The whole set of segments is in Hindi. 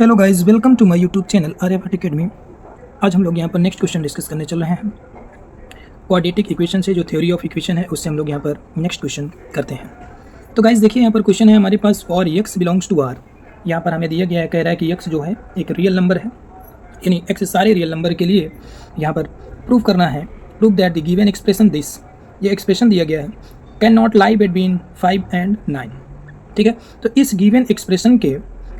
Hello guys, welcome to my YouTube channel Aryabhatta academy. आज हम लोग यहाँ पर नेक्स्ट क्वेश्चन डिस्कस करने चल रहे हैं। क्वाड्रेटिक इक्वेशन से जो थ्योरी ऑफ इक्वेशन है उससे हम लोग यहाँ पर नेक्स्ट क्वेश्चन करते हैं। तो गाइस देखिए, यहाँ पर क्वेश्चन है हमारे पास for x belongs to r। यहाँ पर हमें दिया गया है, कह रहा है कि x जो है एक रियल नंबर है, यानी x सारे रियल नंबर के लिए यहाँ पर प्रूव करना है। Prove that the given expression this, ये एक्सप्रेशन दिया गया है, can not lie between 5 and 9। ठीक है, तो इस गिवन एक्सप्रेशन के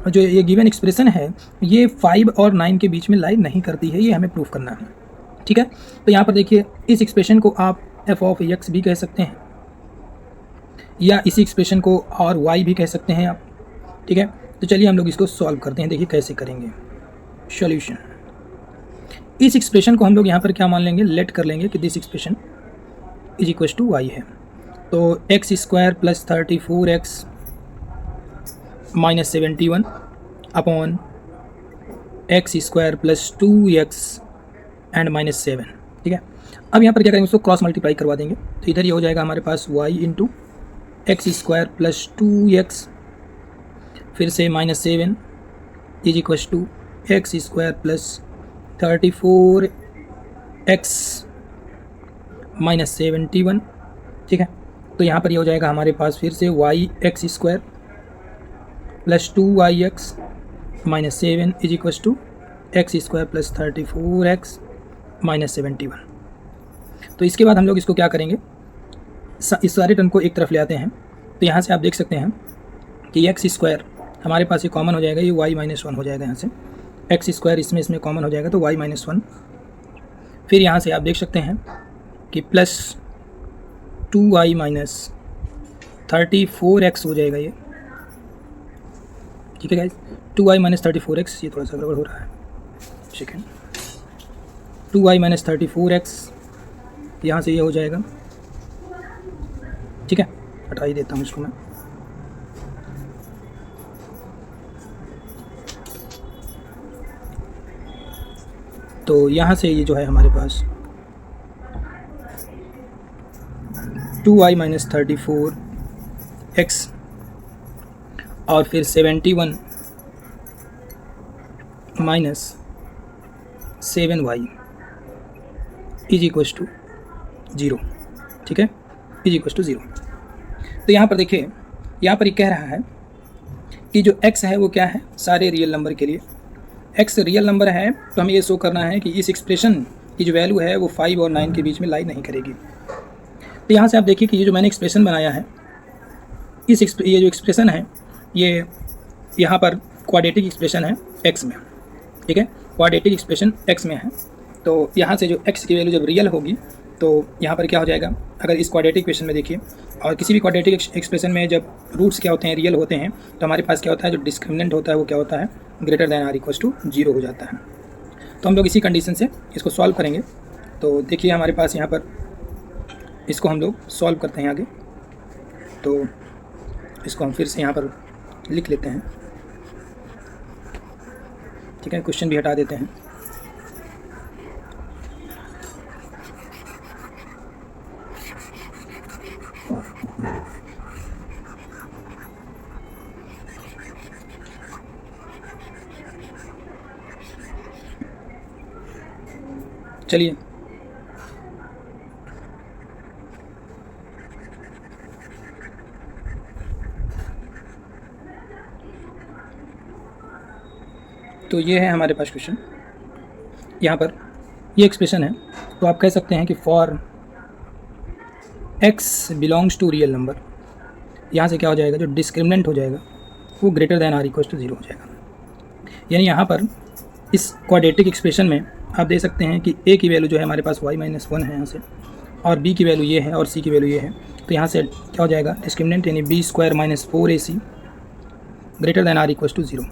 जो ये गिवन एक्सप्रेशन है ये 5 और 9 के बीच में लाई नहीं करती है, ये हमें प्रूफ करना है। ठीक है, तो यहाँ पर देखिए, इस एक्सप्रेशन को आप f ऑफ x भी कह सकते हैं या इसी एक्सप्रेशन को और y भी कह सकते हैं आप। ठीक है, तो चलिए हम लोग इसको सॉल्व करते हैं। देखिए कैसे करेंगे सॉल्यूशन। इस एक्सप्रेशन को हम लोग यहाँ पर क्या मान लेंगे, लेट कर लेंगे कि this expression is equal to y है। तो x square plus 34x minus 71 upon x square plus 2x and minus 7। ठीक है, अब यहाँ पर क्या करेंगे, उसको क्रॉस मल्टीप्लाई करवा देंगे। तो इधर ये हो जाएगा हमारे पास y into x square plus 2x फिर से minus 7 is equal to x square plus 34x minus 71। ठीक है, तो यहाँ पर ये हो जाएगा हमारे पास फिर से y x square plus 2yx minus 7 is equal to x square plus 34x minus 71। तो इसके बाद हम लोग इसको क्या करेंगे, इस सारे टर्म को एक तरफ ले आते हैं। तो यहाँ से आप देख सकते हैं कि एक्स स्क्वायर हमारे पास ये कॉमन हो जाएगा, ये y माइनस 1 हो जाएगा। यहाँ से एक्स स्क्वायर इसमें कॉमन हो जाएगा तो y माइनस 1। फिर यहाँ से आप देख सकते हैं कि प्लस 2y माइनस 34x हो जाएगा ये। ठीक है गाइस, 2y माइनस 34x, ये थोड़ा सा गड़बड़ हो रहा है, सेकेंड। 2y माइनस 34x यहाँ से ये हो जाएगा। ठीक है, हटा ही देता हूँ इसको मैं। तो यहाँ से ये जो है हमारे पास 2y माइनस 34x और फिर 71 minus 7y is equal to 0। ठीक है, इज इक्वल टू 0। तो यहाँ पर देखिए, यहाँ पर ये कह रहा है कि जो x है वो क्या है, सारे रियल नंबर के लिए x रियल नंबर है। तो हमें ये शो करना है कि इस एक्सप्रेशन की जो वैल्यू है वो 5 और 9 के बीच में लाई नहीं करेगी। तो यहाँ से आप देखिए कि ये जो मैंने एक्सप्रेशन बनाया है, ये जो एक्सप्रेशन है ये यहाँ पर क्वाड्रेटिक एक्सप्रेशन है x में। ठीक है, क्वाड्रेटिक एक्सप्रेशन x में है। तो यहाँ से जो x की वैल्यू जब रियल होगी तो यहाँ पर क्या हो जाएगा, अगर इस क्वाड्रेटिक इक्वेशन में देखिए, और किसी भी क्वाड्रेटिक एक्सप्रेशन में जब रूट्स क्या होते हैं, रियल होते हैं, तो हमारे पास क्या होता है, जो डिस्क्रिमिनेंट होता है वो क्या होता है, greater than or equal to 0 हो जाता है। तो हम लोग इसी कंडीशन से इसको सॉल्व करेंगे। तो देखिए हमारे पास यहाँ पर इसको हम लोग सॉल्व करते हैं आगे। तो इसको हम फिर से यहाँ पर लिख लेते हैं। ठीक है, क्वेश्चन भी हटा देते हैं। चलिए, तो ये है हमारे पास क्वेश्चन। यहाँ पर ये एक्सप्रेशन है, तो आप कह सकते हैं कि for x belongs to real number, यहाँ से क्या हो जाएगा, जो डिस्क्रिमिनेंट हो जाएगा वो greater than or equal to 0 हो जाएगा। यानी यहाँ पर इस क्वाड्रेटिक एक्सप्रेशन में आप दे सकते हैं कि a की वैल्यू जो है हमारे पास y माइनस 1 है यहाँ से, और b की वैल्यू ये है और c की वैल्यू ये है। तो यहाँ से क्या हो जाएगा, डिस्क्रिमिनेंट यानी b square minus 4ac greater than or equal to 0।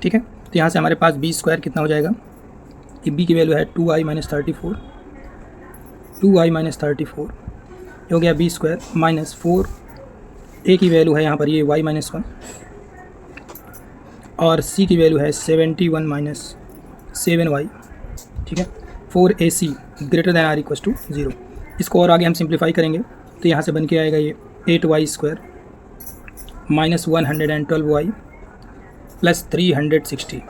ठीक है, तो यहाँ से हमारे पास b स्क्वायर कितना हो जाएगा, कि b की वैल्यू है 2y माइनस 34, 2y माइनस 34 हो गया b स्क्वायर माइनस 4, a की वैल्यू है यहाँ पर ये y माइनस 1, और c की वैल्यू है 71 माइनस 7y। ठीक है, 4ac greater than or equal to 0। इसको और आगे हम सिंप्लीफाई करेंगे तो यहाँ से बन के आएगा ये 8y square minus 112y plus 360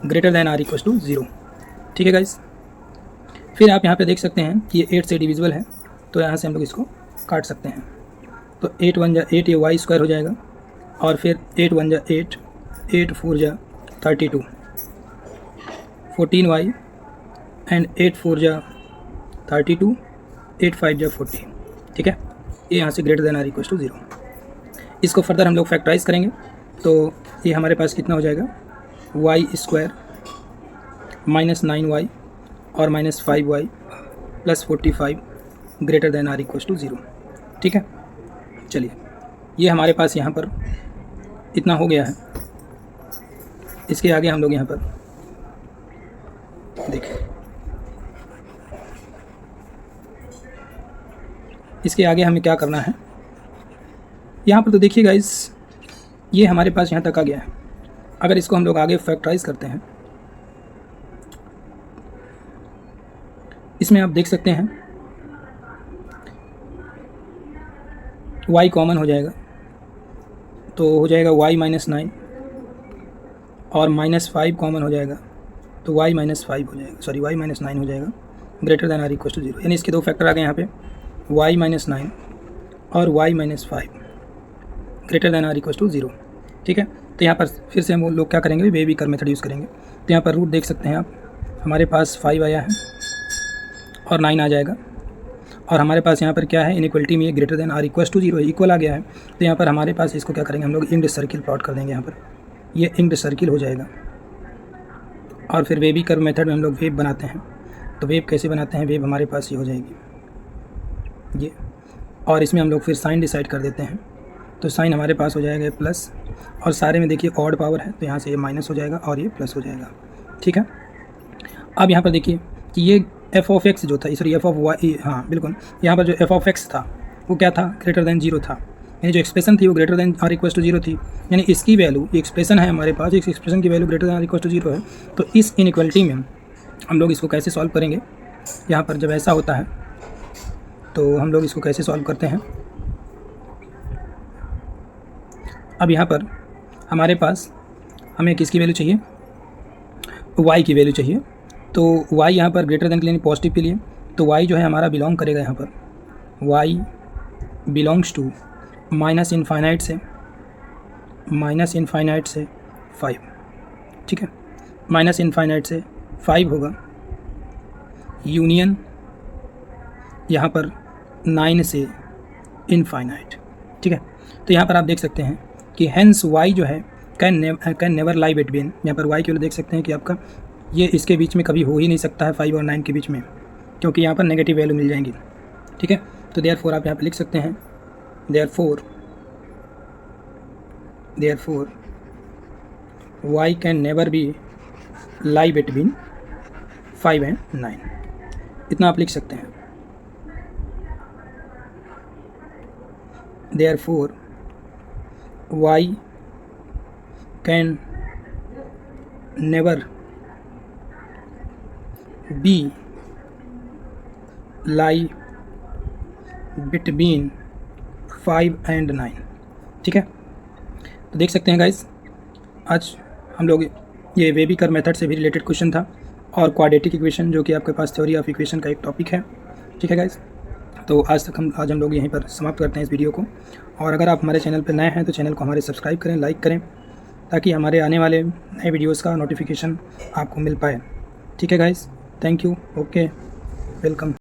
greater than or equal to 0। ठीक है गाइस। फिर आप यहाँ पे देख सकते हैं कि ये 8 से डिविजिबल है, तो यहाँ से हम लोग इसको काट सकते हैं। तो 8 1 जा 8, ये वाई स्क्वायर हो जाएगा, और फिर 8 1 जा 8, 8 4 जा 32, 14y एंड 8 4 जा 32, 8 5 जा 40। ठीक है, ये यहाँ से greater than or equal to 0। इसको फर्दर हम लोग फैक्टराइज करेंगे, तो ये हमारे पास कितना हो जाएगा, वाई स्क्वायर माइनस 9y और minus 5y plus 45 greater than or equal to 0। ठीक है, चलिए ये हमारे पास यहाँ पर इतना हो गया है। इसके आगे हम लोग यहाँ पर देखें, इसके आगे हमें क्या करना है, यहाँ पर तो देखिए गाइस, ये हमारे पास यहाँ तक आ गया है। अगर इसको हम लोग आगे फैक्टराइज करते हैं, इसमें आप देख सकते हैं y कॉमन हो जाएगा, तो हो जाएगा y माइनस 9 और माइनस 5 कॉमन हो जाएगा, तो y माइनस 5 हो जाएगा, सॉरी y माइनस 9 हो जाएगा greater than or equal to 0। यानी इसके दो फैक्टर आ गए यहाँ पे, y माइनस 9 और y minus 5 greater than or equal to 0। ठीक है, तो यहाँ पर फिर से हम लोग क्या करेंगे, बेबी कर मेथड यूज़ करेंगे। तो यहाँ पर रूट देख सकते हैं आप, हमारे पास 5 आया है और 9 आ जाएगा, और हमारे पास यहाँ पर क्या है, इनइक्वलिटी में ये greater than or equal to 0 equal आ गया है। तो यहाँ पर हमारे पास इसको क्या करेंगे, हम लोग इंक्ड सर्किल प्लॉट कर देंगे। यहाँ पर ये इंक्ड सर्किल हो जाएगा, और फिर वेबी कर्व मेथड में हम लोग वेव बनाते हैं। तो वेव कैसे बनाते हैं, वेव हमारे पास ये हो जाएगी ये, और इसमें हम लोग फिर साइन डिसाइड कर देते हैं। तो साइन हमारे पास हो जाएगा प्लस, और सारे में देखिए ऑड पावर है, तो यहाँ से ये माइनस हो जाएगा और ये प्लस हो जाएगा। ठीक है, अब यहाँ पर देखिए कि ये एफ ऑफ एक्स जो था, सॉरी एफ ऑफ वाई, हाँ बिल्कुल, यहाँ पर जो एफ ऑफ एक्स था वो क्या था, ग्रेटर देन 0 था। यानी जो एक्सप्रेशन थी वो greater than or equal to 0 थी। यानी इसकी वैल्यू, ये एक्सप्रेशन है हमारे पास, इस एक्सप्रेशन की value greater than or equal to 0 है। तो इस इनइक्वालिटी में हम लोग इसको कैसे सॉल्व करेंगे, यहाँ पर जब ऐसा होता है तो हम लोग इसको कैसे सॉल्व करते हैं। अब यहाँ पर हमारे पास हमें किसकी वैल्यू चाहिए, y की वैल्यू चाहिए। तो y यहाँ पर ग्रेटर देन के लिए, पॉजिटिव के लिए, तो y जो है हमारा बिलोंग करेगा यहाँ पर, y belongs to minus infinite से 5। ठीक है, माइनस इनफाइनाइट से 5 होगा, यूनियन यहाँ पर 9 से इनफाइनाइट। ठीक है, तो यहाँ पर आप देख सकते हैं कि हैंस y जो है कैन नेवर लाई बिटवीन, यहाँ पर y की वैल्यू देख सकते हैं कि आपका ये इसके बीच में कभी हो ही नहीं सकता है 5 और 9 के बीच में, क्योंकि यहाँ पर नेगेटिव वैल्यू मिल जाएंगी। ठीक है, तो देयरफॉर आप यहाँ पर लिख सकते हैं, therefore y can never be lie between 5 and 9। इतना आप लिख सकते हैं। Therefore y can never be lie between 5 and 9। ठीक है, तो देख सकते हैं गाइस, आज हम लोग ये वेबी कर्व मेथड से भी रिलेटेड क्वेश्चन था, और क्वाड्रेटिक इक्वेशन जो कि आपके पास थ्योरी ऑफ इक्वेशन का एक टॉपिक है। ठीक है गाइस, तो आज हम लोग यहीं पर समाप्त करते हैं इस वीडियो को। और अगर आप हमारे चैनल पर नए हैं तो चैनल को हमारे सब्सक्राइब करें, लाइक करें, ताकि हमारे आने वाले नए वीडियोस का नोटिफिकेशन आपको मिल पाए। ठीक है guys, thank you, okay, welcome.